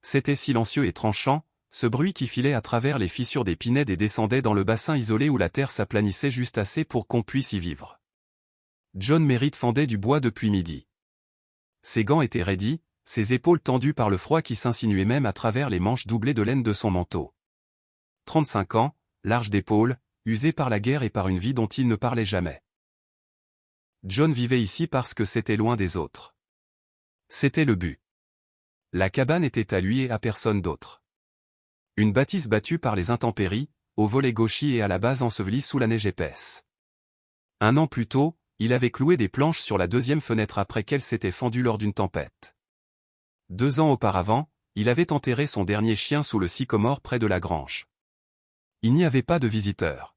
C'était silencieux et tranchant, ce bruit qui filait à travers les fissures des pinèdes et descendait dans le bassin isolé où la terre s'aplanissait juste assez pour qu'on puisse y vivre. John Merritt fendait du bois depuis midi. Ses gants étaient raidis, ses épaules tendues par le froid qui s'insinuait même à travers les manches doublées de laine de son manteau. 35 ans, large d'épaules, usé par la guerre et par une vie dont il ne parlait jamais. John vivait ici parce que c'était loin des autres. C'était le but. La cabane était à lui et à personne d'autre. Une bâtisse battue par les intempéries, au volet gauchis et à la base ensevelie sous la neige épaisse. 1 an plus tôt, il avait cloué des planches sur la deuxième fenêtre après qu'elle s'était fendue lors d'une tempête. 2 ans auparavant, il avait enterré son dernier chien sous le sycomore près de la grange. Il n'y avait pas de visiteurs.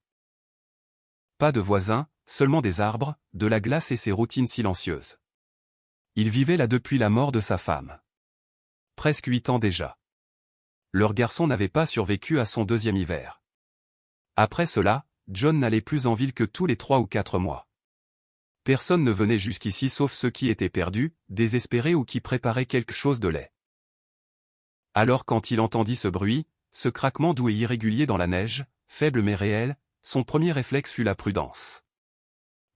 Pas de voisins, seulement des arbres, de la glace et ses routines silencieuses. Il vivait là depuis la mort de sa femme. Presque 8 ans déjà. Leur garçon n'avait pas survécu à son 2e hiver. Après cela, John n'allait plus en ville que tous les 3 ou 4 mois. Personne ne venait jusqu'ici sauf ceux qui étaient perdus, désespérés ou qui préparaient quelque chose de laid. Alors quand il entendit ce bruit, ce craquement doux et irrégulier dans la neige, faible mais réel, son premier réflexe fut la prudence.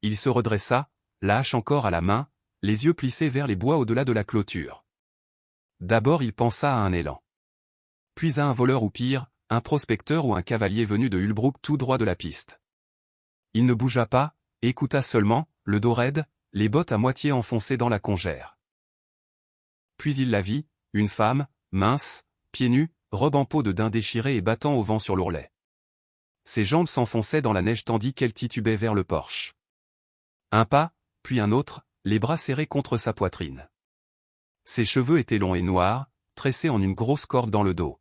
Il se redressa, la hache encore à la main, les yeux plissés vers les bois au-delà de la clôture. D'abord il pensa à un élan. Puis à un voleur ou pire, un prospecteur ou un cavalier venu de Hulbrook tout droit de la piste. Il ne bougea pas, écouta seulement, le dos raide, les bottes à moitié enfoncées dans la congère. Puis il la vit, une femme, mince, pieds nus, robe en peau de daim déchirée et battant au vent sur l'ourlet. Ses jambes s'enfonçaient dans la neige tandis qu'elle titubait vers le porche. Un pas, puis un autre, les bras serrés contre sa poitrine. Ses cheveux étaient longs et noirs, tressés en une grosse corde dans le dos.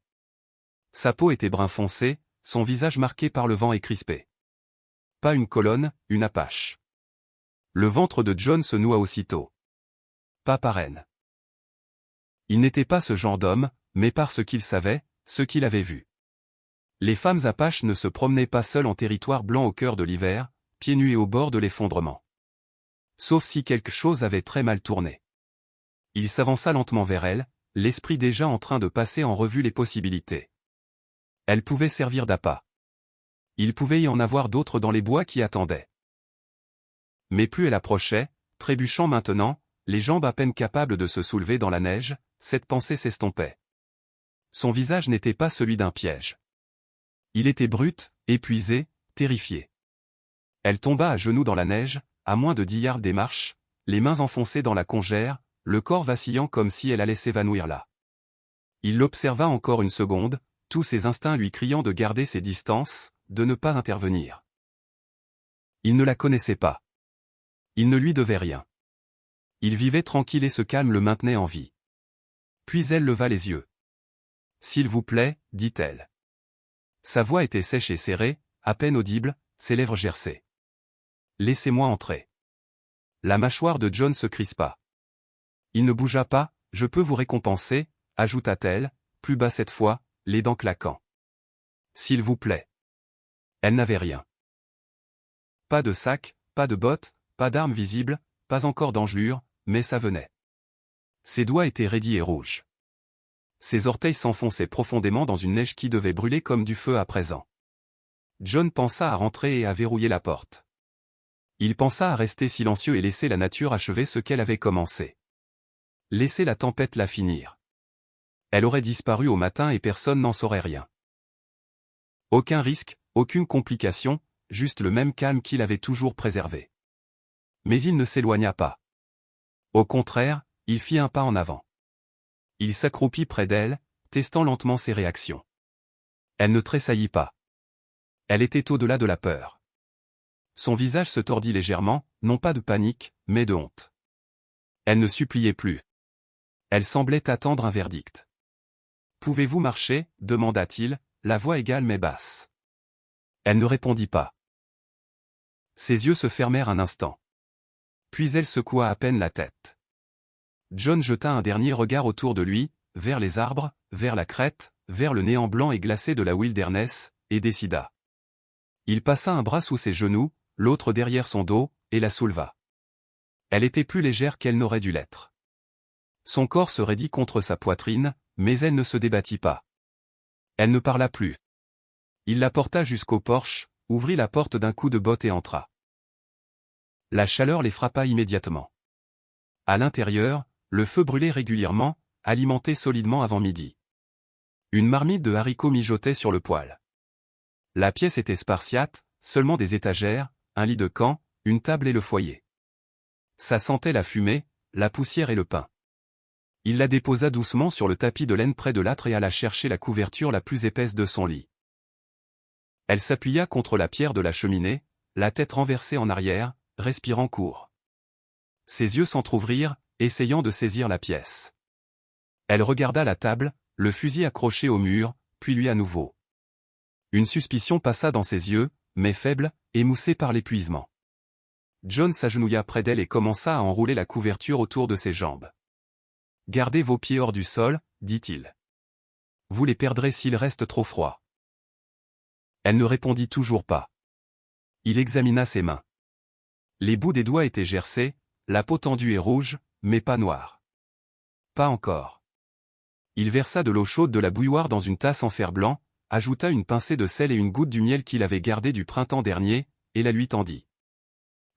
Sa peau était brun foncé, son visage marqué par le vent et crispé. Pas une colonne, une apache. Le ventre de John se noua aussitôt. Pas parraine. Il n'était pas ce genre d'homme, mais par ce qu'il savait, ce qu'il avait vu. Les femmes apaches ne se promenaient pas seules en territoire blanc au cœur de l'hiver, pieds nus et au bord de l'effondrement. Sauf si quelque chose avait très mal tourné. Il s'avança lentement vers elle, l'esprit déjà en train de passer en revue les possibilités. Elle pouvait servir d'appât. Il pouvait y en avoir d'autres dans les bois qui attendaient. Mais plus elle approchait, trébuchant maintenant, les jambes à peine capables de se soulever dans la neige, cette pensée s'estompait. Son visage n'était pas celui d'un piège. Il était brut, épuisé, terrifié. Elle tomba à genoux dans la neige, à moins de 10 yards des marches, les mains enfoncées dans la congère, le corps vacillant comme si elle allait s'évanouir là. Il l'observa encore une seconde, tous ses instincts lui criant de garder ses distances, de ne pas intervenir. Il ne la connaissait pas. Il ne lui devait rien. Il vivait tranquille et ce calme le maintenait en vie. Puis elle leva les yeux. « S'il vous plaît, dit-elle. » Sa voix était sèche et serrée, à peine audible, ses lèvres gercées. « Laissez-moi entrer. » La mâchoire de John se crispa. Il ne bougea pas, « Je peux vous récompenser, » ajouta-t-elle, plus bas cette fois, les dents claquant. « S'il vous plaît. » Elle n'avait rien. Pas de sac, pas de bottes, pas d'armes visibles, pas encore d'engelure, mais ça venait. Ses doigts étaient raidis et rouges. Ses orteils s'enfonçaient profondément dans une neige qui devait brûler comme du feu à présent. John pensa à rentrer et à verrouiller la porte. Il pensa à rester silencieux et laisser la nature achever ce qu'elle avait commencé. Laisser la tempête la finir. Elle aurait disparu au matin et personne n'en saurait rien. Aucun risque, aucune complication, juste le même calme qu'il avait toujours préservé. Mais il ne s'éloigna pas. Au contraire, il fit un pas en avant. Il s'accroupit près d'elle, testant lentement ses réactions. Elle ne tressaillit pas. Elle était au-delà de la peur. Son visage se tordit légèrement, non pas de panique, mais de honte. Elle ne suppliait plus. Elle semblait attendre un verdict. « Pouvez-vous marcher ?» demanda-t-il, la voix égale mais basse. Elle ne répondit pas. Ses yeux se fermèrent un instant. Puis elle secoua à peine la tête. John jeta un dernier regard autour de lui, vers les arbres, vers la crête, vers le néant blanc et glacé de la wilderness, et décida. Il passa un bras sous ses genoux, l'autre derrière son dos, et la souleva. Elle était plus légère qu'elle n'aurait dû l'être. Son corps se raidit contre sa poitrine, mais elle ne se débattit pas. Elle ne parla plus. Il la porta jusqu'au porche, ouvrit la porte d'un coup de botte et entra. La chaleur les frappa immédiatement. À l'intérieur, le feu brûlait régulièrement, alimenté solidement avant midi. Une marmite de haricots mijotait sur le poêle. La pièce était spartiate, seulement des étagères, un lit de camp, une table et le foyer. Ça sentait la fumée, la poussière et le pain. Il la déposa doucement sur le tapis de laine près de l'âtre et alla chercher la couverture la plus épaisse de son lit. Elle s'appuya contre la pierre de la cheminée, la tête renversée en arrière, respirant court. Ses yeux s'entr'ouvrirent, essayant de saisir la pièce. Elle regarda la table, le fusil accroché au mur, puis lui à nouveau. Une suspicion passa dans ses yeux, mais faible, émoussée par l'épuisement. John s'agenouilla près d'elle et commença à enrouler la couverture autour de ses jambes. « Gardez vos pieds hors du sol, dit-il. Vous les perdrez s'il reste trop froid. » Elle ne répondit toujours pas. Il examina ses mains. Les bouts des doigts étaient gercés, la peau tendue et rouge, mais pas noire. Pas encore. Il versa de l'eau chaude de la bouilloire dans une tasse en fer blanc, ajouta une pincée de sel et une goutte du miel qu'il avait gardé du printemps dernier, et la lui tendit.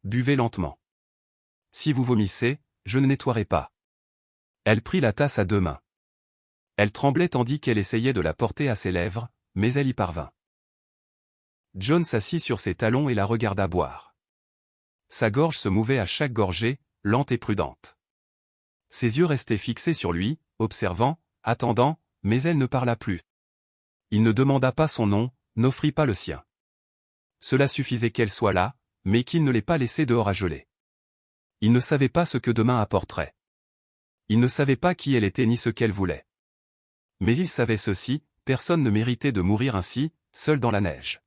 Buvez lentement. Si vous vomissez, je ne nettoierai pas. Elle prit la tasse à deux mains. Elle tremblait tandis qu'elle essayait de la porter à ses lèvres, mais elle y parvint. John s'assit sur ses talons et la regarda boire. Sa gorge se mouvait à chaque gorgée, lente et prudente. Ses yeux restaient fixés sur lui, observant, attendant, mais elle ne parla plus. Il ne demanda pas son nom, n'offrit pas le sien. Cela suffisait qu'elle soit là, mais qu'il ne l'ait pas laissée dehors à geler. Il ne savait pas ce que demain apporterait. Il ne savait pas qui elle était ni ce qu'elle voulait. Mais il savait ceci, personne ne méritait de mourir ainsi, seul dans la neige.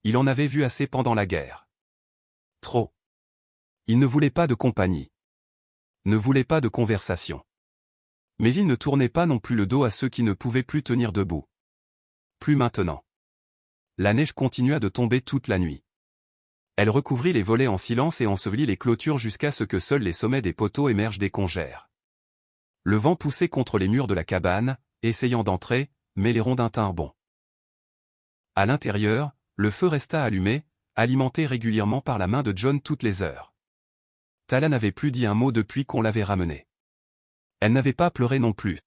Il en avait vu assez pendant la guerre. Trop. Il ne voulait pas de compagnie. Ne voulait pas de conversation. Mais il ne tournait pas non plus le dos à ceux qui ne pouvaient plus tenir debout. Plus maintenant. La neige continua de tomber toute la nuit. Elle recouvrit les volets en silence et ensevelit les clôtures jusqu'à ce que seuls les sommets des poteaux émergent des congères. Le vent poussait contre les murs de la cabane, essayant d'entrer, mais les rondins tinrent bon. À l'intérieur, le feu resta allumé, alimenté régulièrement par la main de John toutes les heures. Tala n'avait plus dit un mot depuis qu'on l'avait ramenée. Elle n'avait pas pleuré non plus.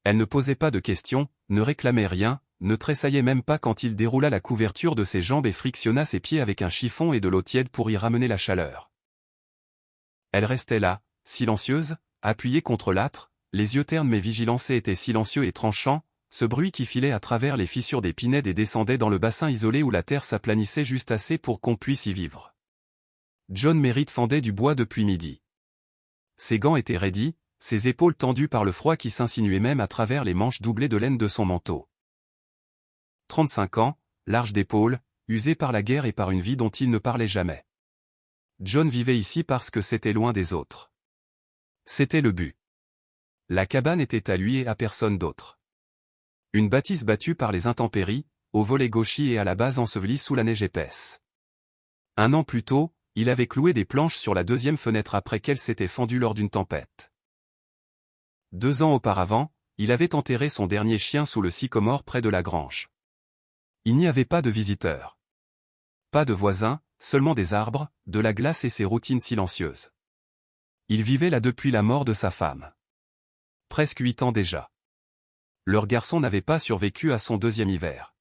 Elle ne posait pas de questions, ne réclamait rien, ne tressaillait même pas quand il déroula la couverture de ses jambes et frictionna ses pieds avec un chiffon et de l'eau tiède pour y ramener la chaleur. Elle restait là, silencieuse, appuyée contre l'âtre, les yeux ternes mais vigilants étaient silencieux et tranchants, ce bruit qui filait à travers les fissures des pinèdes et descendait dans le bassin isolé où la terre s'aplanissait juste assez pour qu'on puisse y vivre. John Merritt fendait du bois depuis midi. Ses gants étaient raidis, ses épaules tendues par le froid qui s'insinuait même à travers les manches doublées de laine de son manteau. 35 ans, large d'épaules, usé par la guerre et par une vie dont il ne parlait jamais. John vivait ici parce que c'était loin des autres. C'était le but. La cabane était à lui et à personne d'autre. Une bâtisse battue par les intempéries, au volet gauchis et à la base ensevelie sous la neige épaisse. Un an plus tôt, il avait cloué des planches sur la deuxième fenêtre après qu'elle s'était fendue lors d'une tempête. 2 ans auparavant, il avait enterré son dernier chien sous le sycomore près de la grange. Il n'y avait pas de visiteurs. Pas de voisins, seulement des arbres, de la glace et ses routines silencieuses. Il vivait là depuis la mort de sa femme. Presque 8 ans déjà. Leur garçon n'avait pas survécu à son deuxième hiver.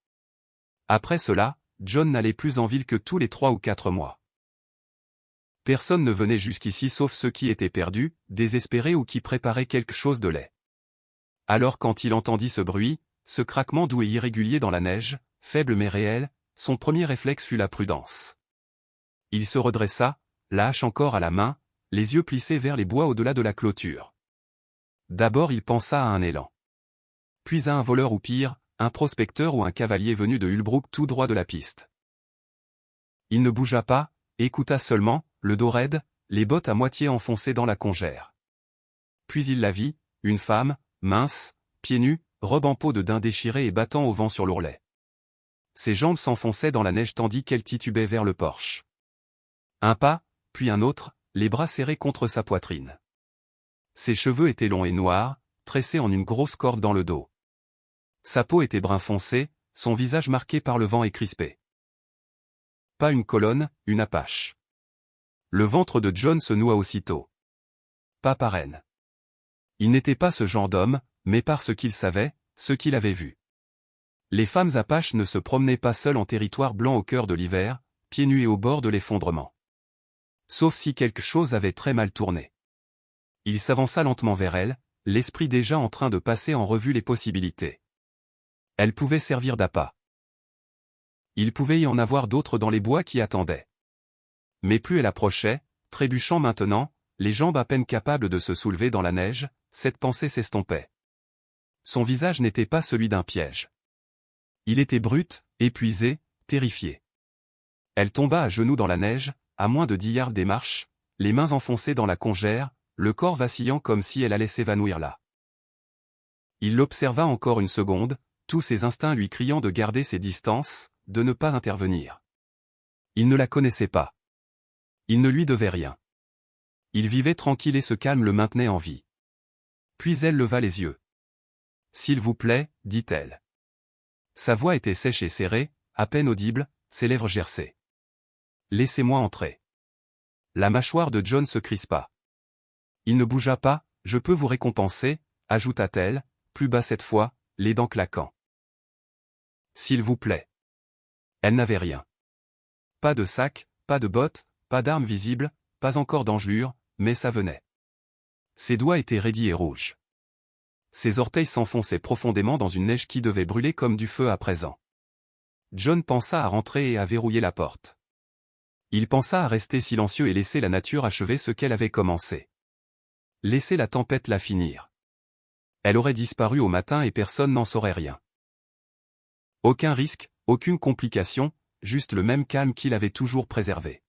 Après cela, John n'allait plus en ville que tous les 3 ou 4 mois. Personne ne venait jusqu'ici sauf ceux qui étaient perdus, désespérés ou qui préparaient quelque chose de laid. Alors quand il entendit ce bruit, ce craquement doux et irrégulier dans la neige, faible mais réel, son premier réflexe fut la prudence. Il se redressa, la hache encore à la main, les yeux plissés vers les bois au-delà de la clôture. D'abord il pensa à un élan. Puis à un voleur ou pire, un prospecteur ou un cavalier venu de Hulbrook tout droit de la piste. Il ne bougea pas, écouta seulement, le dos raide, les bottes à moitié enfoncées dans la congère. Puis il la vit, une femme, mince, pieds nus, robe en peau de daim déchirée et battant au vent sur l'ourlet. Ses jambes s'enfonçaient dans la neige tandis qu'elle titubait vers le porche. Un pas, puis un autre, les bras serrés contre sa poitrine. Ses cheveux étaient longs et noirs, tressée en une grosse corde dans le dos. Sa peau était brun foncé, son visage marqué par le vent et crispé. Pas une colonne, une apache. Le ventre de John se noua aussitôt. Pas par haine. Il n'était pas ce genre d'homme, mais par ce qu'il savait, ce qu'il avait vu. Les femmes apaches ne se promenaient pas seules en territoire blanc au cœur de l'hiver, pieds nus et au bord de l'effondrement. Sauf si quelque chose avait très mal tourné. Il s'avança lentement vers elle, l'esprit déjà en train de passer en revue les possibilités. Elle pouvait servir d'appât. Il pouvait y en avoir d'autres dans les bois qui attendaient. Mais plus elle approchait, trébuchant maintenant, les jambes à peine capables de se soulever dans la neige, cette pensée s'estompait. Son visage n'était pas celui d'un piège. Il était brut, épuisé, terrifié. Elle tomba à genoux dans la neige, à moins de 10 yards des marches, les mains enfoncées dans la congère, le corps vacillant comme si elle allait s'évanouir là. Il l'observa encore une seconde, tous ses instincts lui criant de garder ses distances, de ne pas intervenir. Il ne la connaissait pas. Il ne lui devait rien. Il vivait tranquille et ce calme le maintenait en vie. Puis elle leva les yeux. « S'il vous plaît, dit-elle. » Sa voix était sèche et serrée, à peine audible, ses lèvres gerçaient. « Laissez-moi entrer. » La mâchoire de John se crispa. Il ne bougea pas, « Je peux vous récompenser, » ajouta-t-elle, plus bas cette fois, les dents claquant. « S'il vous plaît. » Elle n'avait rien. Pas de sac, pas de bottes, pas d'armes visibles, pas encore d'engelure, mais ça venait. Ses doigts étaient raidis et rouges. Ses orteils s'enfonçaient profondément dans une neige qui devait brûler comme du feu à présent. John pensa à rentrer et à verrouiller la porte. Il pensa à rester silencieux et laisser la nature achever ce qu'elle avait commencé. Laisser la tempête la finir. Elle aurait disparu au matin et personne n'en saurait rien. Aucun risque, aucune complication, juste le même calme qu'il avait toujours préservé.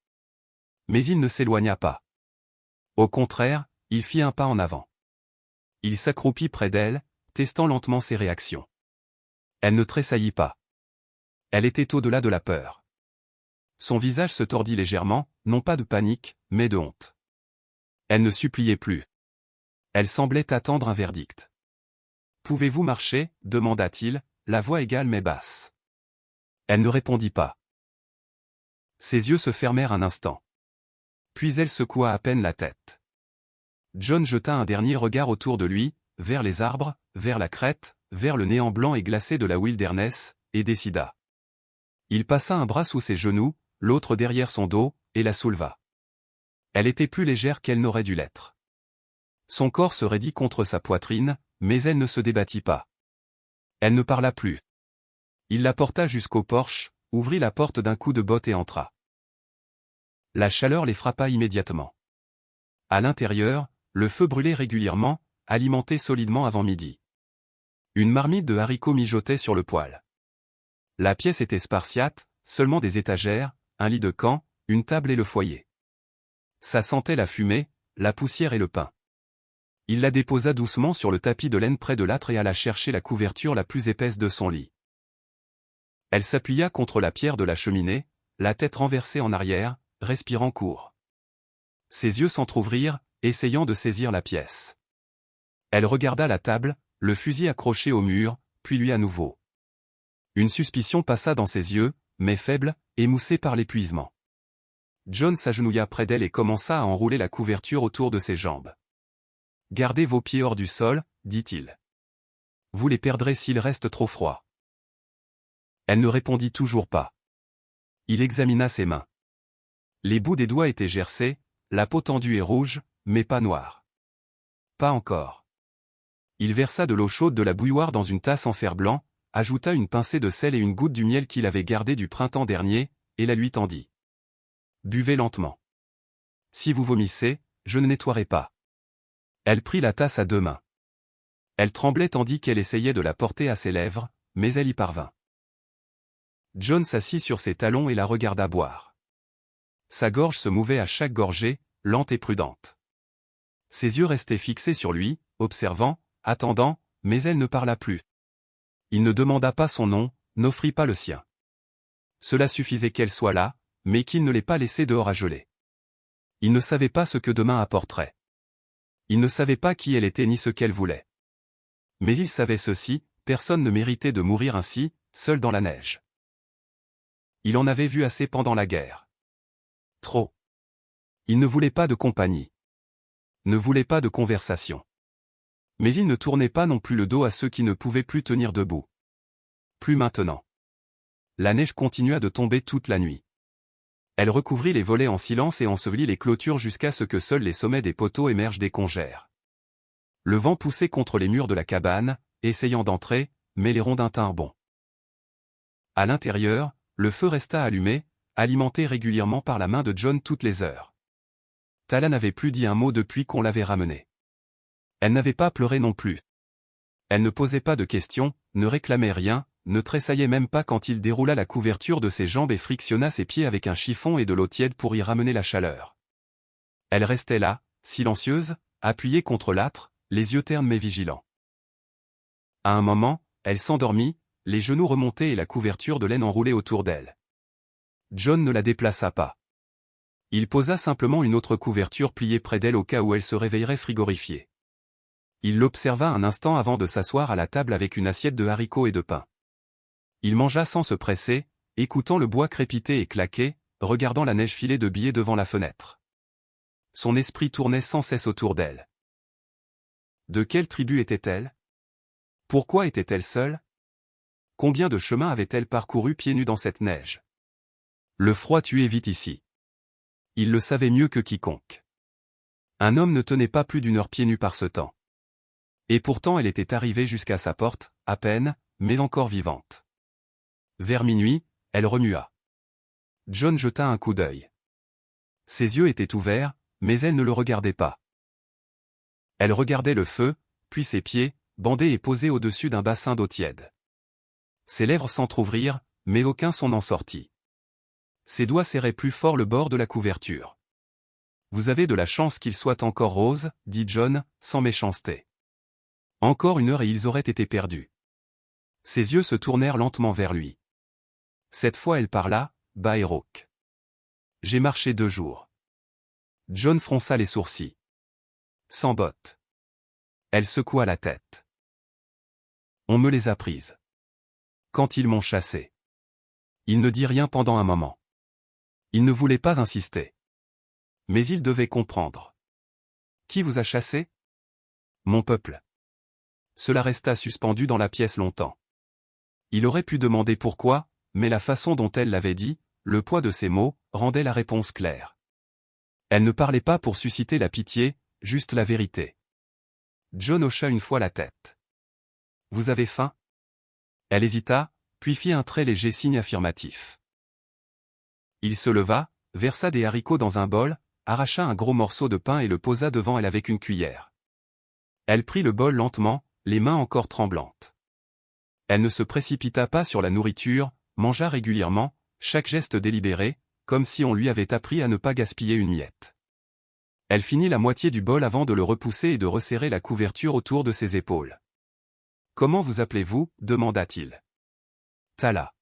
Mais il ne s'éloigna pas. Au contraire, il fit un pas en avant. Il s'accroupit près d'elle, testant lentement ses réactions. Elle ne tressaillit pas. Elle était au-delà de la peur. Son visage se tordit légèrement, non pas de panique, mais de honte. Elle ne suppliait plus. Elle semblait attendre un verdict. « Pouvez-vous marcher ?» demanda-t-il, la voix égale mais basse. Elle ne répondit pas. Ses yeux se fermèrent un instant. Puis elle secoua à peine la tête. John jeta un dernier regard autour de lui, vers les arbres, vers la crête, vers le néant blanc et glacé de la wilderness, et décida. Il passa un bras sous ses genoux, l'autre derrière son dos, et la souleva. Elle était plus légère qu'elle n'aurait dû l'être. Son corps se raidit contre sa poitrine, mais elle ne se débattit pas. Elle ne parla plus. Il la porta jusqu'au porche, ouvrit la porte d'un coup de botte et entra. La chaleur les frappa immédiatement. À l'intérieur, le feu brûlait régulièrement, alimenté solidement avant midi. Une marmite de haricots mijotait sur le poêle. La pièce était spartiate, seulement des étagères, un lit de camp, une table et le foyer. Ça sentait la fumée, la poussière et le pain. Il la déposa doucement sur le tapis de laine près de l'âtre et alla chercher la couverture la plus épaisse de son lit. Elle s'appuya contre la pierre de la cheminée, la tête renversée en arrière, respirant court. Ses yeux s'entr'ouvrirent, essayant de saisir la pièce. Elle regarda la table, le fusil accroché au mur, puis lui à nouveau. Une suspicion passa dans ses yeux, mais faible, émoussée par l'épuisement. John s'agenouilla près d'elle et commença à enrouler la couverture autour de ses jambes. « Gardez vos pieds hors du sol, dit-il. Vous les perdrez s'il reste trop froid. » Elle ne répondit toujours pas. Il examina ses mains. Les bouts des doigts étaient gercés, la peau tendue et rouge, mais pas noire. Pas encore. Il versa de l'eau chaude de la bouilloire dans une tasse en fer blanc, ajouta une pincée de sel et une goutte du miel qu'il avait gardé du printemps dernier, et la lui tendit. « Buvez lentement. Si vous vomissez, je ne nettoierai pas. » Elle prit la tasse à deux mains. Elle tremblait tandis qu'elle essayait de la porter à ses lèvres, mais elle y parvint. John s'assit sur ses talons et la regarda boire. Sa gorge se mouvait à chaque gorgée, lente et prudente. Ses yeux restaient fixés sur lui, observant, attendant, mais elle ne parla plus. Il ne demanda pas son nom, n'offrit pas le sien. Cela suffisait qu'elle soit là, mais qu'il ne l'ait pas laissée dehors à geler. Il ne savait pas ce que demain apporterait. Il ne savait pas qui elle était ni ce qu'elle voulait. Mais il savait ceci, personne ne méritait de mourir ainsi, seul dans la neige. Il en avait vu assez pendant la guerre. Trop. Il ne voulait pas de compagnie. Ne voulait pas de conversation. Mais il ne tournait pas non plus le dos à ceux qui ne pouvaient plus tenir debout. Plus maintenant. La neige continua de tomber toute la nuit. Elle recouvrit les volets en silence et ensevelit les clôtures jusqu'à ce que seuls les sommets des poteaux émergent des congères. Le vent poussait contre les murs de la cabane, essayant d'entrer, mais les rondins tinrent bon. À l'intérieur, le feu resta allumé, alimenté régulièrement par la main de John toutes les heures. Tala n'avait plus dit un mot depuis qu'on l'avait ramenée. Elle n'avait pas pleuré non plus. Elle ne posait pas de questions, ne réclamait rien, ne tressaillait même pas quand il déroula la couverture de ses jambes et frictionna ses pieds avec un chiffon et de l'eau tiède pour y ramener la chaleur. Elle restait là, silencieuse, appuyée contre l'âtre, les yeux ternes mais vigilants. À un moment, elle s'endormit, les genoux remontés et la couverture de laine enroulée autour d'elle. John ne la déplaça pas. Il posa simplement une autre couverture pliée près d'elle au cas où elle se réveillerait frigorifiée. Il l'observa un instant avant de s'asseoir à la table avec une assiette de haricots et de pain. Il mangea sans se presser, écoutant le bois crépiter et claquer, regardant la neige filer de billets devant la fenêtre. Son esprit tournait sans cesse autour d'elle. De quelle tribu était-elle? Pourquoi était-elle seule? Combien de chemins avait-elle parcouru pieds nus dans cette neige? Le froid tuait vite ici. Il le savait mieux que quiconque. Un homme ne tenait pas plus d'une heure pieds nus par ce temps. Et pourtant elle était arrivée jusqu'à sa porte, à peine, mais encore vivante. Vers minuit, elle remua. John jeta un coup d'œil. Ses yeux étaient ouverts, mais elle ne le regardait pas. Elle regardait le feu, puis ses pieds, bandés et posés au-dessus d'un bassin d'eau tiède. Ses lèvres s'entr'ouvrirent, mais aucun son n'en sortit. Ses doigts serraient plus fort le bord de la couverture. « Vous avez de la chance qu'il soit encore rose, » dit John, sans méchanceté. Encore une heure et ils auraient été perdus. Ses yeux se tournèrent lentement vers lui. Cette fois elle parla, bas et rauque. « J'ai marché 2 jours. » John fronça les sourcils. « Sans bottes. » Elle secoua la tête. « On me les a prises. Quand ils m'ont chassé. » Il ne dit rien pendant un moment. Il ne voulait pas insister. Mais il devait comprendre. « Qui vous a chassé? »« Mon peuple. » Cela resta suspendu dans la pièce longtemps. Il aurait pu demander pourquoi, mais la façon dont elle l'avait dit, le poids de ses mots, rendait la réponse claire. Elle ne parlait pas pour susciter la pitié, juste la vérité. John hocha une fois la tête. « Vous avez faim ?» Elle hésita, puis fit un très léger signe affirmatif. Il se leva, versa des haricots dans un bol, arracha un gros morceau de pain et le posa devant elle avec une cuillère. Elle prit le bol lentement, les mains encore tremblantes. Elle ne se précipita pas sur la nourriture, mangea régulièrement, chaque geste délibéré, comme si on lui avait appris à ne pas gaspiller une miette. Elle finit la moitié du bol avant de le repousser et de resserrer la couverture autour de ses épaules. « Comment vous appelez-vous » demanda-t-il. « Tala. »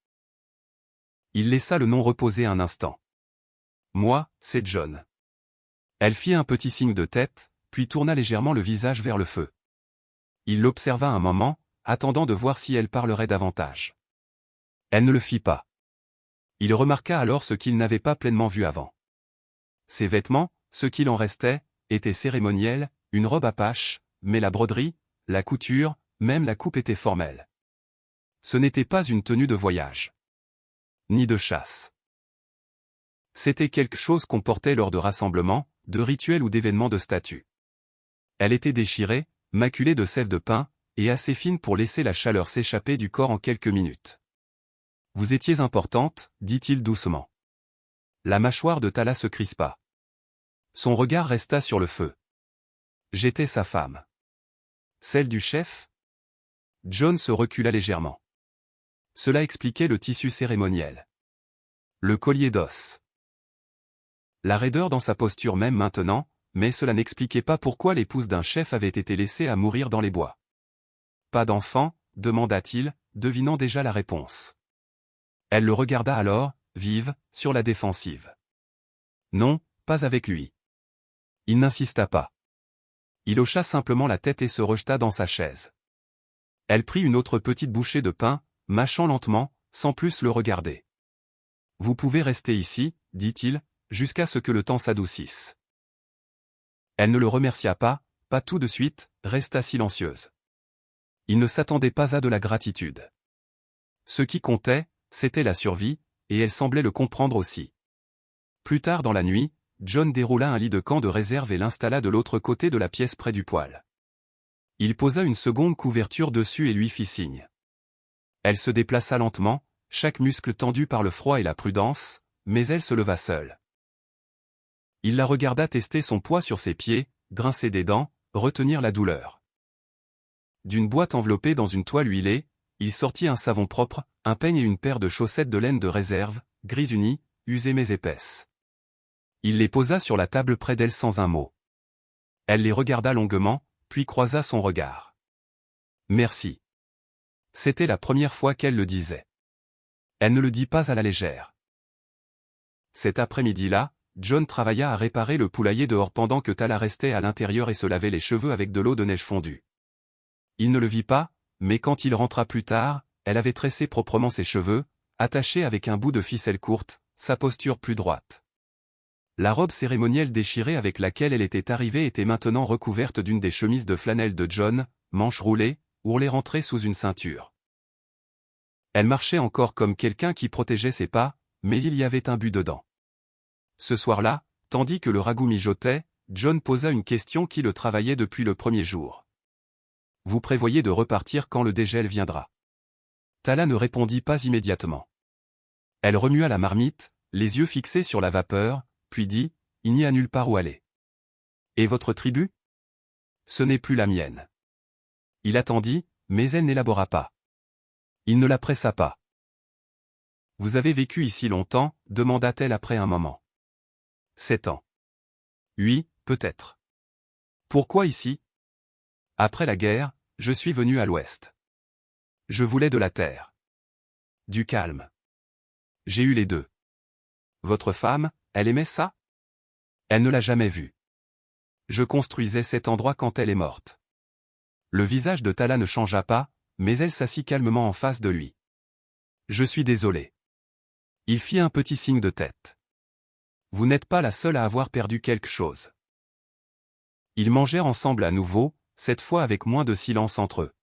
Il laissa le nom reposer un instant. « Moi, c'est John. » Elle fit un petit signe de tête, puis tourna légèrement le visage vers le feu. Il l'observa un moment, attendant de voir si elle parlerait davantage. Elle ne le fit pas. Il remarqua alors ce qu'il n'avait pas pleinement vu avant. Ses vêtements, ce qu'il en restait, étaient cérémoniels, une robe apache, mais la broderie, la couture, même la coupe était formelle. Ce n'était pas une tenue de voyage. Ni de chasse. C'était quelque chose qu'on portait lors de rassemblements, de rituels ou d'événements de statut. Elle était déchirée, maculée de sève de pain, et assez fine pour laisser la chaleur s'échapper du corps en quelques minutes. « Vous étiez importante, » dit-il doucement. La mâchoire de Tala se crispa. Son regard resta sur le feu. « J'étais sa femme. »« Celle du chef ?» John se recula légèrement. Cela expliquait le tissu cérémoniel. Le collier d'os. La raideur dans sa posture même maintenant, mais cela n'expliquait pas pourquoi l'épouse d'un chef avait été laissée à mourir dans les bois. « Pas d'enfant ?» demanda-t-il, devinant déjà la réponse. Elle le regarda alors, vive, sur la défensive. Non, pas avec lui. Il n'insista pas. Il hocha simplement la tête et se rejeta dans sa chaise. Elle prit une autre petite bouchée de pain, mâchant lentement, sans plus le regarder. « Vous pouvez rester ici, dit-il, jusqu'à ce que le temps s'adoucisse. » Elle ne le remercia pas tout de suite, resta silencieuse. Il ne s'attendait pas à de la gratitude. Ce qui comptait, c'était la survie, et elle semblait le comprendre aussi. Plus tard dans la nuit, John déroula un lit de camp de réserve et l'installa de l'autre côté de la pièce près du poêle. Il posa une seconde couverture dessus et lui fit signe. Elle se déplaça lentement, chaque muscle tendu par le froid et la prudence, mais elle se leva seule. Il la regarda tester son poids sur ses pieds, grincer des dents, retenir la douleur. D'une boîte enveloppée dans une toile huilée, il sortit un savon propre, un peigne et une paire de chaussettes de laine de réserve, grises unies, usées mais épaisses. Il les posa sur la table près d'elle sans un mot. Elle les regarda longuement, puis croisa son regard. Merci. C'était la première fois qu'elle le disait. Elle ne le dit pas à la légère. Cet après-midi-là, John travailla à réparer le poulailler dehors pendant que Tala restait à l'intérieur et se lavait les cheveux avec de l'eau de neige fondue. Il ne le vit pas, mais quand il rentra plus tard, elle avait tressé proprement ses cheveux, attachés avec un bout de ficelle courte, sa posture plus droite. La robe cérémonielle déchirée avec laquelle elle était arrivée était maintenant recouverte d'une des chemises de flanelle de John, manches roulées, ourlées rentrées sous une ceinture. Elle marchait encore comme quelqu'un qui protégeait ses pas, mais il y avait un but dedans. Ce soir-là, tandis que le ragoût mijotait, John posa une question qui le travaillait depuis le premier jour. « Vous prévoyez de repartir quand le dégel viendra ?» Tala ne répondit pas immédiatement. Elle remua la marmite, les yeux fixés sur la vapeur, puis dit, « Il n'y a nulle part où aller. »« Et votre tribu ?»« Ce n'est plus la mienne. » Il attendit, mais elle n'élabora pas. Il ne la pressa pas. « Vous avez vécu ici longtemps ?» demanda-t-elle après un moment. « 7 ans. »« Oui, peut-être. »« Pourquoi ici ?» ?»« Après la guerre, je suis venu à l'ouest. Je voulais de la terre. Du calme. J'ai eu les deux. Votre femme, elle aimait ça ? Elle ne l'a jamais vu. Je construisais cet endroit quand elle est morte. » Le visage de Tala ne changea pas, mais elle s'assit calmement en face de lui. « Je suis désolé. » Il fit un petit signe de tête. « Vous n'êtes pas la seule à avoir perdu quelque chose. » Ils mangèrent ensemble à nouveau, cette fois avec moins de silence entre eux.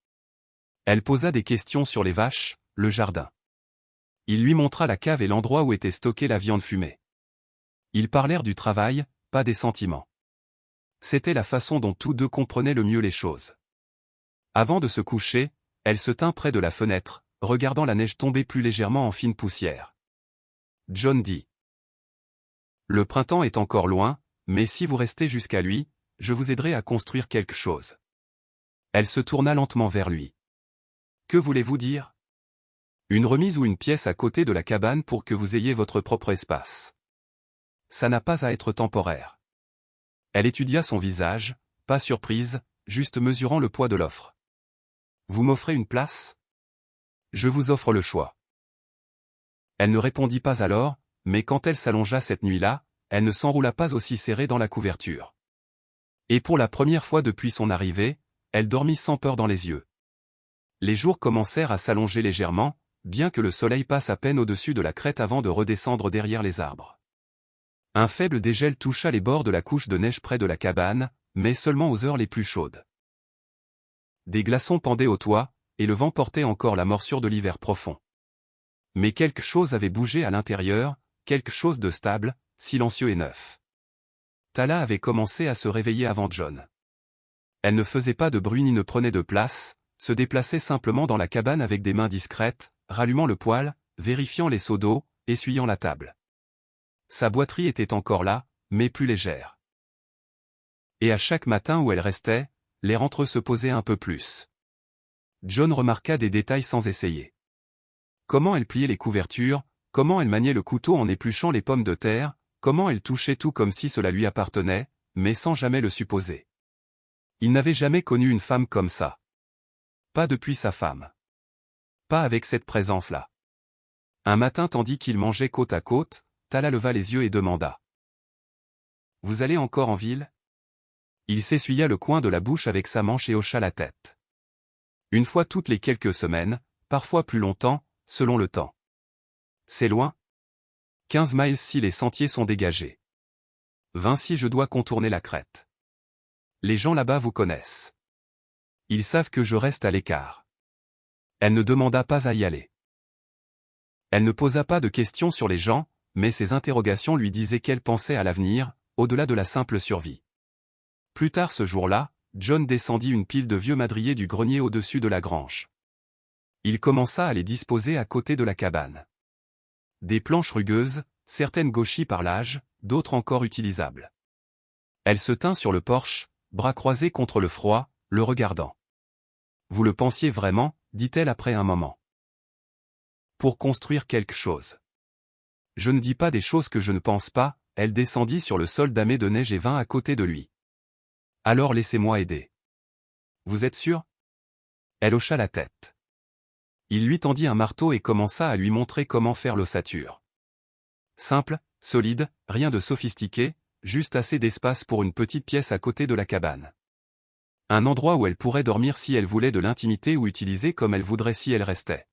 Elle posa des questions sur les vaches, le jardin. Il lui montra la cave et l'endroit où était stockée la viande fumée. Ils parlèrent du travail, pas des sentiments. C'était la façon dont tous deux comprenaient le mieux les choses. Avant de se coucher, elle se tint près de la fenêtre, regardant la neige tomber plus légèrement en fine poussière. John dit. « Le printemps est encore loin, mais si vous restez jusqu'à lui, je vous aiderai à construire quelque chose. » Elle se tourna lentement vers lui. « Que voulez-vous dire ? » « Une remise ou une pièce à côté de la cabane pour que vous ayez votre propre espace. Ça n'a pas à être temporaire. » Elle étudia son visage, pas surprise, juste mesurant le poids de l'offre. « Vous m'offrez une place ? Je vous offre le choix. » Elle ne répondit pas alors, mais quand elle s'allongea cette nuit-là, elle ne s'enroula pas aussi serrée dans la couverture. Et pour la première fois depuis son arrivée, elle dormit sans peur dans les yeux. Les jours commencèrent à s'allonger légèrement, bien que le soleil passe à peine au-dessus de la crête avant de redescendre derrière les arbres. Un faible dégel toucha les bords de la couche de neige près de la cabane, mais seulement aux heures les plus chaudes. Des glaçons pendaient au toit, et le vent portait encore la morsure de l'hiver profond. Mais quelque chose avait bougé à l'intérieur, quelque chose de stable, silencieux et neuf. Tala avait commencé à se réveiller avant John. Elle ne faisait pas de bruit ni ne prenait de place, se déplaçait simplement dans la cabane avec des mains discrètes, rallumant le poêle, vérifiant les seaux d'eau, essuyant la table. Sa boiterie était encore là, mais plus légère. Et à chaque matin où elle restait, l'air entre eux se posait un peu plus. John remarqua des détails sans essayer. Comment elle pliait les couvertures, comment elle maniait le couteau en épluchant les pommes de terre, comment elle touchait tout comme si cela lui appartenait, mais sans jamais le supposer. Il n'avait jamais connu une femme comme ça. Pas depuis sa femme. Pas avec cette présence-là. Un matin tandis qu'ils mangeaient côte à côte, Tala leva les yeux et demanda. « Vous allez encore en ville ?» Il s'essuya le coin de la bouche avec sa manche et hocha la tête. Une fois toutes les quelques semaines, parfois plus longtemps, selon le temps. C'est loin? 15 miles si les sentiers sont dégagés. 20 si je dois contourner la crête. Les gens là-bas vous connaissent. Ils savent que je reste à l'écart. Elle ne demanda pas à y aller. Elle ne posa pas de questions sur les gens, mais ses interrogations lui disaient qu'elle pensait à l'avenir, au-delà de la simple survie. Plus tard ce jour-là, John descendit une pile de vieux madriers du grenier au-dessus de la grange. Il commença à les disposer à côté de la cabane. Des planches rugueuses, certaines gauchies par l'âge, d'autres encore utilisables. Elle se tint sur le porche, bras croisés contre le froid, le regardant. « Vous le pensiez vraiment ?» dit-elle après un moment. « Pour construire quelque chose. » « Je ne dis pas des choses que je ne pense pas. » Elle descendit sur le sol damé de neige et vint à côté de lui. « Alors laissez-moi aider. »« Vous êtes sûr ?» Elle hocha la tête. Il lui tendit un marteau et commença à lui montrer comment faire l'ossature. Simple, solide, rien de sophistiqué, juste assez d'espace pour une petite pièce à côté de la cabane. Un endroit où elle pourrait dormir si elle voulait de l'intimité ou utiliser comme elle voudrait si elle restait.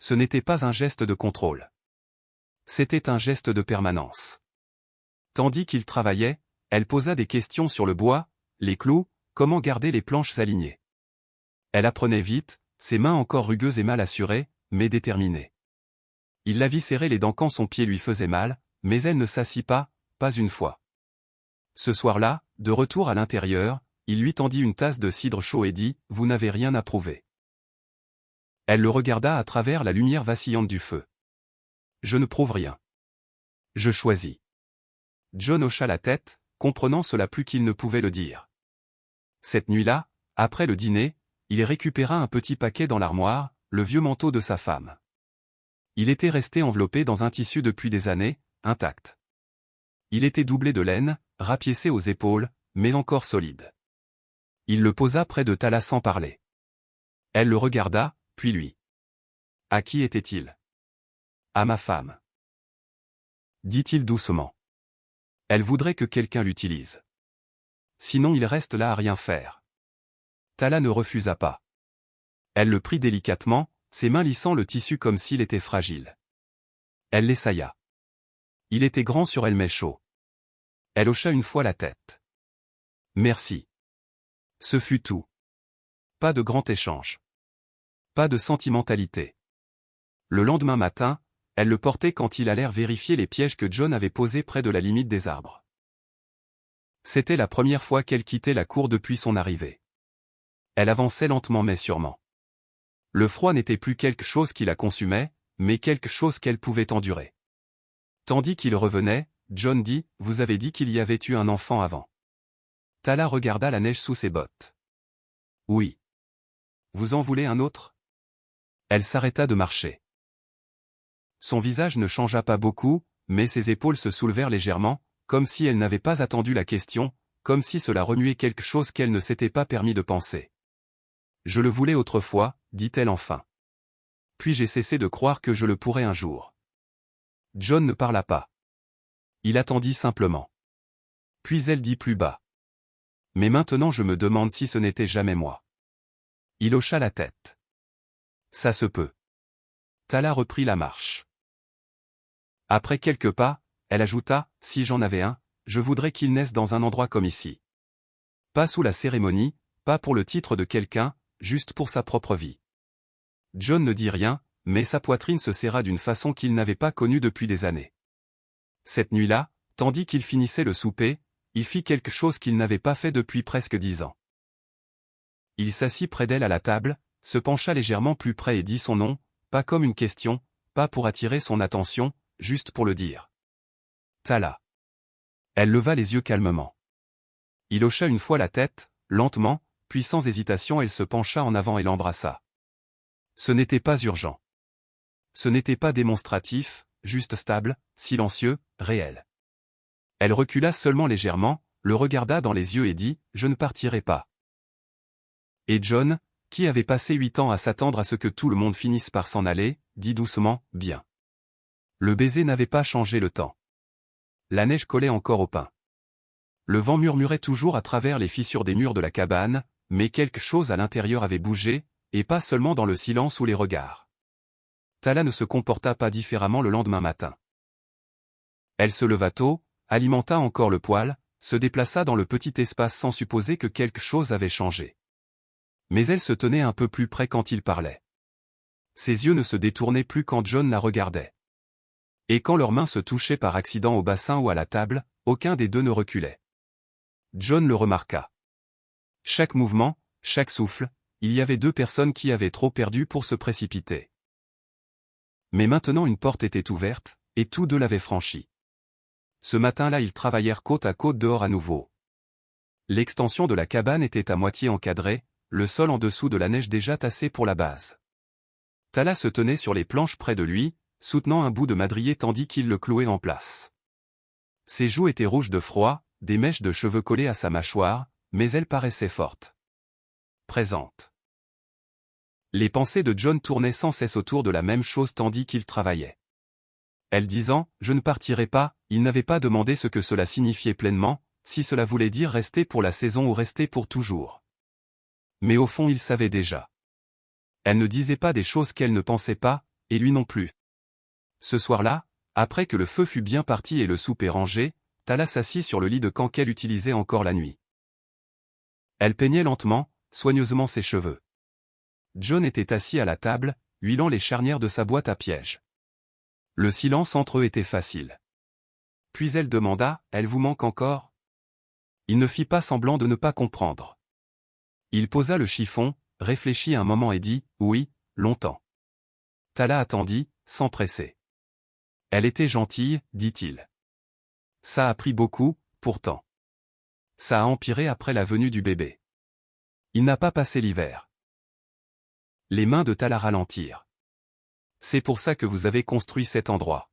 Ce n'était pas un geste de contrôle. C'était un geste de permanence. Tandis qu'il travaillait, elle posa des questions sur le bois, les clous, comment garder les planches alignées. Elle apprenait vite, ses mains encore rugueuses et mal assurées, mais déterminées. Il la vit serrer les dents quand son pied lui faisait mal, mais elle ne s'assit pas une fois. Ce soir-là, de retour à l'intérieur, il lui tendit une tasse de cidre chaud et dit « Vous n'avez rien à prouver. » Elle le regarda à travers la lumière vacillante du feu. « Je ne prouve rien. Je choisis. » John hocha la tête, comprenant cela plus qu'il ne pouvait le dire. Cette nuit-là, après le dîner, il récupéra un petit paquet dans l'armoire, le vieux manteau de sa femme. Il était resté enveloppé dans un tissu depuis des années, intact. Il était doublé de laine, rapiécé aux épaules, mais encore solide. Il le posa près de Tala sans parler. Elle le regarda, puis lui. « À qui était-il ? » »« À ma femme. » dit-il doucement. « Elle voudrait que quelqu'un l'utilise. Sinon il reste là à rien faire. » Tala ne refusa pas. Elle le prit délicatement, ses mains lissant le tissu comme s'il était fragile. Elle l'essaya. Il était grand sur elle mais chaud. Elle hocha une fois la tête. « Merci. » Ce fut tout. Pas de grand échange. Pas de sentimentalité. Le lendemain matin, elle le portait quand il allèrent vérifier les pièges que John avait posés près de la limite des arbres. C'était la première fois qu'elle quittait la cour depuis son arrivée. Elle avançait lentement mais sûrement. Le froid n'était plus quelque chose qui la consumait, mais quelque chose qu'elle pouvait endurer. Tandis qu'il revenait, John dit « Vous avez dit qu'il y avait eu un enfant avant. » Tala regarda la neige sous ses bottes. « Oui. Vous en voulez un autre ?» Elle s'arrêta de marcher. Son visage ne changea pas beaucoup, mais ses épaules se soulevèrent légèrement, comme si elle n'avait pas attendu la question, comme si cela remuait quelque chose qu'elle ne s'était pas permis de penser. « Je le voulais autrefois, » dit-elle enfin. « Puis j'ai cessé de croire que je le pourrais un jour. » John ne parla pas. Il attendit simplement. Puis elle dit plus bas. « Mais maintenant je me demande si ce n'était jamais moi. » Il hocha la tête. « Ça se peut. » Tala reprit la marche. Après quelques pas, elle ajouta, « Si j'en avais un, je voudrais qu'il naisse dans un endroit comme ici. Pas sous la cérémonie, pas pour le titre de quelqu'un, juste pour sa propre vie. » John ne dit rien, mais sa poitrine se serra d'une façon qu'il n'avait pas connue depuis des années. Cette nuit-là, tandis qu'il finissait le souper, il fit quelque chose qu'il n'avait pas fait depuis presque 10 ans. Il s'assit près d'elle à la table, se pencha légèrement plus près et dit son nom, pas comme une question, pas pour attirer son attention, juste pour le dire. Tala. Elle leva les yeux calmement. Il hocha une fois la tête, lentement, puis sans hésitation elle se pencha en avant et l'embrassa. Ce n'était pas urgent. Ce n'était pas démonstratif, juste stable, silencieux, réel. Elle recula seulement légèrement, le regarda dans les yeux et dit « Je ne partirai pas. » Et John, qui avait passé 8 ans à s'attendre à ce que tout le monde finisse par s'en aller, dit doucement « Bien. » Le baiser n'avait pas changé le temps. La neige collait encore au pin. Le vent murmurait toujours à travers les fissures des murs de la cabane, mais quelque chose à l'intérieur avait bougé, et pas seulement dans le silence ou les regards. Tala ne se comporta pas différemment le lendemain matin. Elle se leva tôt, alimenta encore le poêle, se déplaça dans le petit espace sans supposer que quelque chose avait changé. Mais elle se tenait un peu plus près quand il parlait. Ses yeux ne se détournaient plus quand John la regardait. Et quand leurs mains se touchaient par accident au bassin ou à la table, aucun des deux ne reculait. John le remarqua. Chaque mouvement, chaque souffle, il y avait deux personnes qui avaient trop perdu pour se précipiter. Mais maintenant une porte était ouverte, et tous deux l'avaient franchie. Ce matin-là ils travaillèrent côte à côte dehors à nouveau. L'extension de la cabane était à moitié encadrée, le sol en dessous de la neige déjà tassé pour la base. Tala se tenait sur les planches près de lui, soutenant un bout de madrier tandis qu'il le clouait en place. Ses joues étaient rouges de froid, des mèches de cheveux collées à sa mâchoire, mais elle paraissait forte. Présente. Les pensées de John tournaient sans cesse autour de la même chose tandis qu'il travaillait. Elle disant « Je ne partirai pas », il n'avait pas demandé ce que cela signifiait pleinement, si cela voulait dire rester pour la saison ou rester pour toujours. Mais au fond il savait déjà. Elle ne disait pas des choses qu'elle ne pensait pas, et lui non plus. Ce soir-là, après que le feu fut bien parti et le souper rangé, Tala s'assit sur le lit de camp qu'elle utilisait encore la nuit. Elle peignait lentement, soigneusement ses cheveux. John était assis à la table, huilant les charnières de sa boîte à pièges. Le silence entre eux était facile. Puis elle demanda « Elle vous manque encore ?» Il ne fit pas semblant de ne pas comprendre. Il posa le chiffon, réfléchit un moment et dit « Oui, longtemps. » Tala attendit, sans presser. Elle était gentille, dit-il. Ça a pris beaucoup, pourtant. Ça a empiré après la venue du bébé. Il n'a pas passé l'hiver. Les mains de Tala ralentirent. C'est pour ça que vous avez construit cet endroit.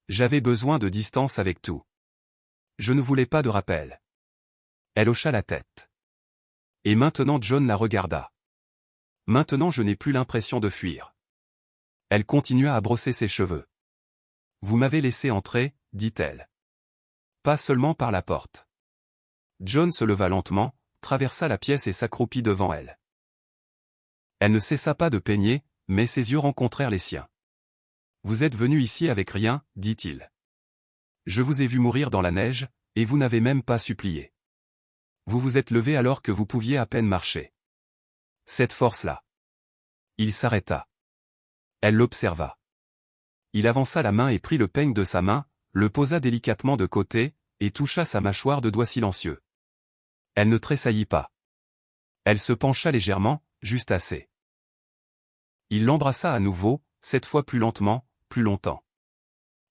J'avais besoin de distance avec tout. Je ne voulais pas de rappel. Elle hocha la tête. Et maintenant John la regarda. Maintenant je n'ai plus l'impression de fuir. Elle continua à brosser ses cheveux. Vous m'avez laissé entrer, dit-elle. Pas seulement par la porte. John se leva lentement, traversa la pièce et s'accroupit devant elle. Elle ne cessa pas de peigner, mais ses yeux rencontrèrent les siens. Vous êtes venu ici avec rien, dit-il. Je vous ai vu mourir dans la neige, et vous n'avez même pas supplié. Vous vous êtes levé alors que vous pouviez à peine marcher. Cette force-là. Il s'arrêta. Elle l'observa. Il avança la main et prit le peigne de sa main, le posa délicatement de côté, et toucha sa mâchoire de doigts silencieux. Elle ne tressaillit pas. Elle se pencha légèrement, juste assez. Il l'embrassa à nouveau, cette fois plus lentement, plus longtemps.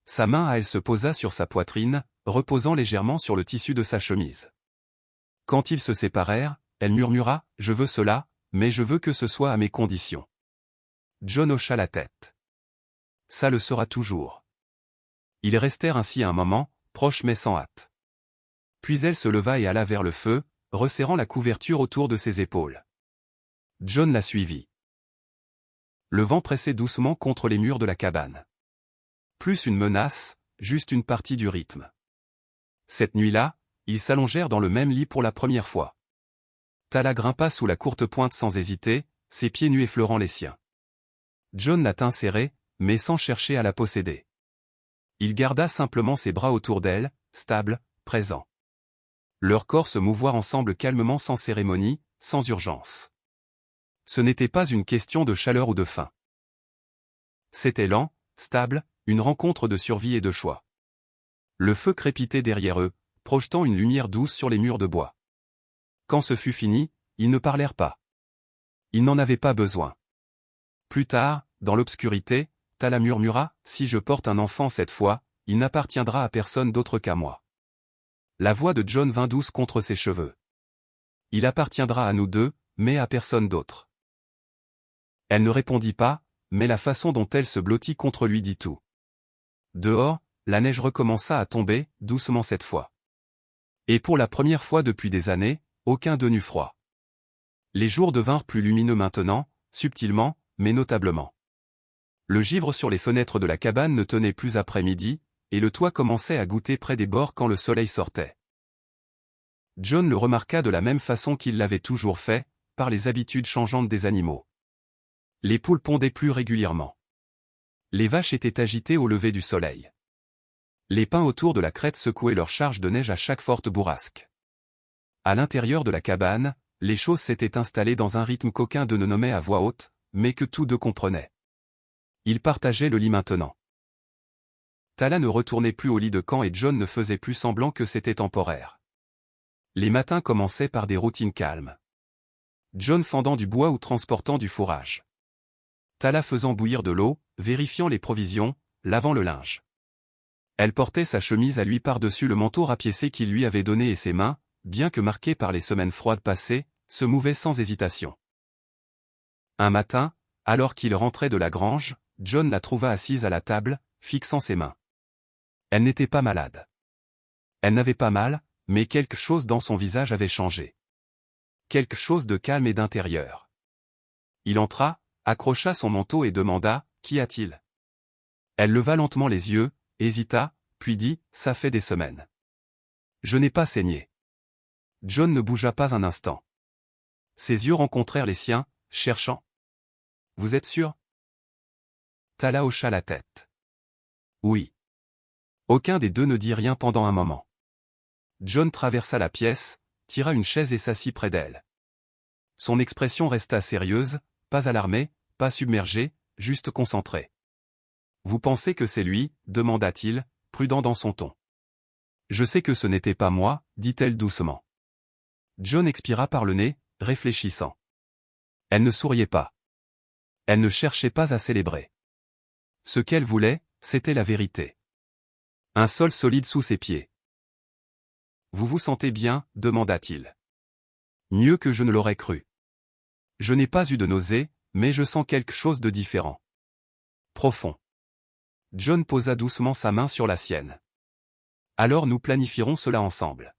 Sa main à elle se posa sur sa poitrine, reposant légèrement sur le tissu de sa chemise. Quand ils se séparèrent, elle murmura « Je veux cela, mais je veux que ce soit à mes conditions. » John hocha la tête. Ça le sera toujours. Ils restèrent ainsi un moment, proches mais sans hâte. Puis elle se leva et alla vers le feu, resserrant la couverture autour de ses épaules. John la suivit. Le vent pressait doucement contre les murs de la cabane. Plus une menace, juste une partie du rythme. Cette nuit-là, ils s'allongèrent dans le même lit pour la première fois. Tala grimpa sous la courte pointe sans hésiter, ses pieds nus effleurant les siens. John la tint serrée, mais sans chercher à la posséder. Il garda simplement ses bras autour d'elle, stable, présent. Leurs corps se mouvoirent ensemble calmement sans cérémonie, sans urgence. Ce n'était pas une question de chaleur ou de faim. C'était lent, stable, une rencontre de survie et de choix. Le feu crépitait derrière eux, projetant une lumière douce sur les murs de bois. Quand ce fut fini, ils ne parlèrent pas. Ils n'en avaient pas besoin. Plus tard, dans l'obscurité, Tala murmura « Si je porte un enfant cette fois, il n'appartiendra à personne d'autre qu'à moi. » La voix de John vint douce contre ses cheveux. « Il appartiendra à nous deux, mais à personne d'autre. » Elle ne répondit pas, mais la façon dont elle se blottit contre lui dit tout. Dehors, la neige recommença à tomber, doucement cette fois. Et pour la première fois depuis des années, aucun d'eux n'eut froid. Les jours devinrent plus lumineux maintenant, subtilement, mais notablement. Le givre sur les fenêtres de la cabane ne tenait plus après midi, et le toit commençait à goutter près des bords quand le soleil sortait. John le remarqua de la même façon qu'il l'avait toujours fait, par les habitudes changeantes des animaux. Les poules pondaient plus régulièrement. Les vaches étaient agitées au lever du soleil. Les pins autour de la crête secouaient leur charge de neige à chaque forte bourrasque. À l'intérieur de la cabane, les choses s'étaient installées dans un rythme qu'aucun d'eux ne nommait à voix haute, mais que tous deux comprenaient. Ils partageaient le lit maintenant. Tala ne retournait plus au lit de camp et John ne faisait plus semblant que c'était temporaire. Les matins commençaient par des routines calmes. John fendant du bois ou transportant du fourrage. Tala faisant bouillir de l'eau, vérifiant les provisions, lavant le linge. Elle portait sa chemise à lui par-dessus le manteau rapiécé qu'il lui avait donné et ses mains, bien que marquées par les semaines froides passées, se mouvaient sans hésitation. Un matin, alors qu'il rentrait de la grange, John la trouva assise à la table, fixant ses mains. Elle n'était pas malade. Elle n'avait pas mal, mais quelque chose dans son visage avait changé. Quelque chose de calme et d'intérieur. Il entra, accrocha son manteau et demanda « Qu'y a-t-il » Elle leva lentement les yeux, hésita, puis dit « Ça fait des semaines. Je n'ai pas saigné. » John ne bougea pas un instant. Ses yeux rencontrèrent les siens, cherchant. « Vous êtes sûr » Tala hocha la tête. « Oui. » Aucun des deux ne dit rien pendant un moment. John traversa la pièce, tira une chaise et s'assit près d'elle. Son expression resta sérieuse, pas alarmée, pas submergée, juste concentrée. « Vous pensez que c'est lui » demanda-t-il, prudent dans son ton. « Je sais que ce n'était pas moi » dit-elle doucement. John expira par le nez, réfléchissant. Elle ne souriait pas. Elle ne cherchait pas à célébrer. Ce qu'elle voulait, c'était la vérité. Un sol solide sous ses pieds. « Vous vous sentez bien » demanda-t-il. « Mieux que je ne l'aurais cru. Je n'ai pas eu de nausée, mais je sens quelque chose de différent. Profond. » John posa doucement sa main sur la sienne. « Alors nous planifierons cela ensemble. »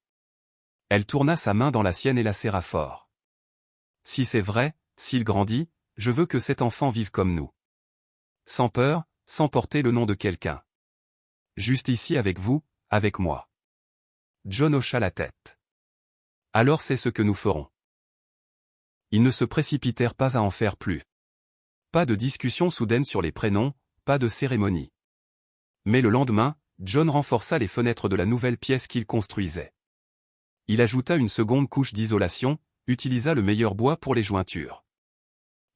Elle tourna sa main dans la sienne et la serra fort. « Si c'est vrai, s'il grandit, je veux que cet enfant vive comme nous. Sans peur, sans porter le nom de quelqu'un. Juste ici avec vous, avec moi. » John hocha la tête. « Alors c'est ce que nous ferons. » Ils ne se précipitèrent pas à en faire plus. Pas de discussion soudaine sur les prénoms, pas de cérémonie. Mais le lendemain, John renforça les fenêtres de la nouvelle pièce qu'il construisait. Il ajouta une seconde couche d'isolation, utilisa le meilleur bois pour les jointures.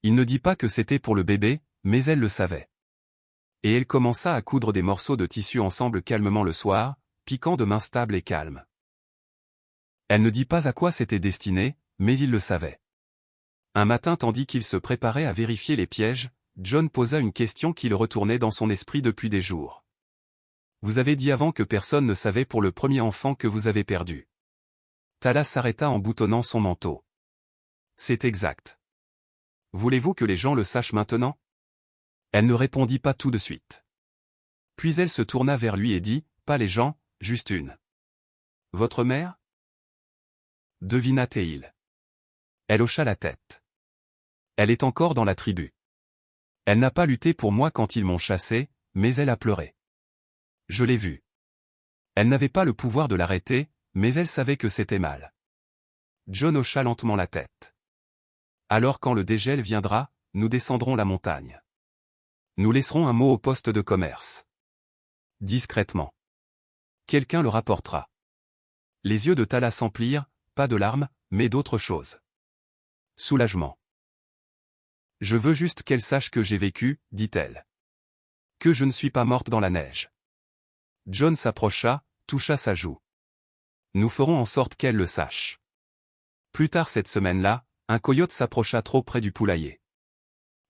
Il ne dit pas que c'était pour le bébé, mais elle le savait. Et elle commença à coudre des morceaux de tissu ensemble calmement le soir, piquant de mains stables et calmes. Elle ne dit pas à quoi c'était destiné, mais il le savait. Un matin tandis qu'il se préparait à vérifier les pièges, John posa une question qu'il retournait dans son esprit depuis des jours. « Vous avez dit avant que personne ne savait pour le premier enfant que vous avez perdu. » Tala s'arrêta en boutonnant son manteau. « C'est exact. Voulez-vous que les gens le sachent maintenant ?» Elle ne répondit pas tout de suite. Puis elle se tourna vers lui et dit, « Pas les gens, juste une. »« Votre mère » devina-t-il. Elle hocha la tête. « Elle est encore dans la tribu. Elle n'a pas lutté pour moi quand ils m'ont chassé, mais elle a pleuré. Je l'ai vue. Elle n'avait pas le pouvoir de l'arrêter, mais elle savait que c'était mal. » John hocha lentement la tête. « Alors quand le dégel viendra, nous descendrons la montagne. Nous laisserons un mot au poste de commerce. Discrètement. Quelqu'un le rapportera. » Les yeux de Tala s'emplirent, pas de larmes, mais d'autre chose. Soulagement. « Je veux juste qu'elle sache que j'ai vécu, dit-elle. Que je ne suis pas morte dans la neige. » John s'approcha, toucha sa joue. « Nous ferons en sorte qu'elle le sache. » Plus tard cette semaine-là, un coyote s'approcha trop près du poulailler.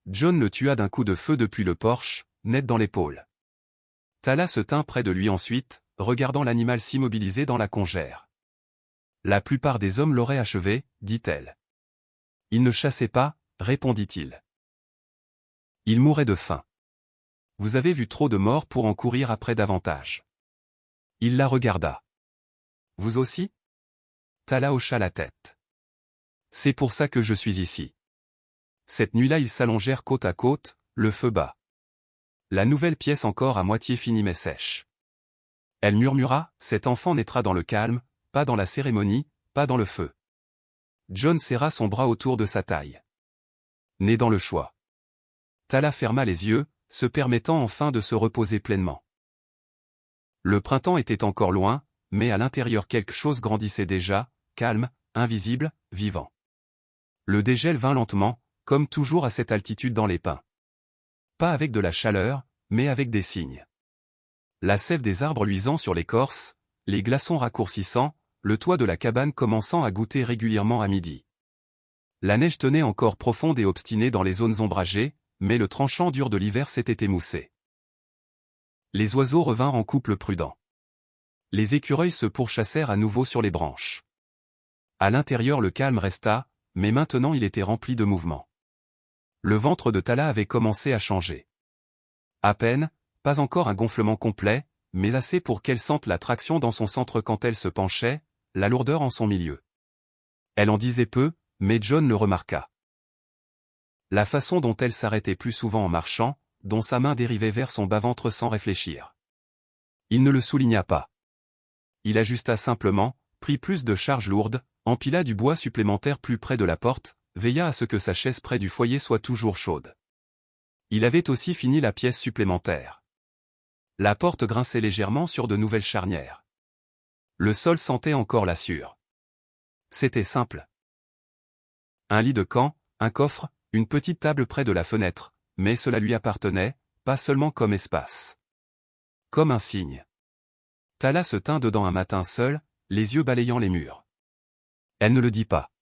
John le tua d'un coup de feu depuis le porche, net dans l'épaule. Tala se tint près de lui ensuite, regardant l'animal s'immobiliser dans la congère. « La plupart des hommes l'auraient achevé, dit-elle. »« Il ne chassait pas, répondit-il. Il mourait de faim. Vous avez vu trop de morts pour en courir après davantage. » Il la regarda. « Vous aussi ?» Tala hocha la tête. « C'est pour ça que je suis ici. » Cette nuit-là ils s'allongèrent côte à côte, le feu bas. La nouvelle pièce encore à moitié finie mais sèche. Elle murmura, « Cet enfant naîtra dans le calme, pas dans la cérémonie, pas dans le feu. John serra son bras autour de sa taille. Né dans le choix. Tala ferma les yeux, se permettant enfin de se reposer pleinement. Le printemps était encore loin, mais à l'intérieur quelque chose grandissait déjà, calme, invisible, vivant. Le dégel vint lentement, comme toujours à cette altitude dans les pins. Pas avec de la chaleur, mais avec des signes. La sève des arbres luisant sur l'écorce, les glaçons raccourcissant, le toit de la cabane commençant à goûter régulièrement à midi. La neige tenait encore profonde et obstinée dans les zones ombragées, mais le tranchant dur de l'hiver s'était émoussé. Les oiseaux revinrent en couple prudent. Les écureuils se pourchassèrent à nouveau sur les branches. À l'intérieur le calme resta, mais maintenant il était rempli de mouvement. Le ventre de Tala avait commencé à changer. À peine, pas encore un gonflement complet, mais assez pour qu'elle sente la traction dans son centre quand elle se penchait, la lourdeur en son milieu. Elle en disait peu, mais John le remarqua. La façon dont elle s'arrêtait plus souvent en marchant, dont sa main dérivait vers son bas-ventre sans réfléchir. Il ne le souligna pas. Il ajusta simplement, prit plus de charges lourdes, empila du bois supplémentaire plus près de la porte, veilla à ce que sa chaise près du foyer soit toujours chaude. Il avait aussi fini la pièce supplémentaire. La porte grinçait légèrement sur de nouvelles charnières. Le sol sentait encore la sueur. C'était simple. Un lit de camp, un coffre, une petite table près de la fenêtre, mais cela lui appartenait, pas seulement comme espace. Comme un signe. Tala se tint dedans un matin seul, les yeux balayant les murs. Elle ne le dit pas.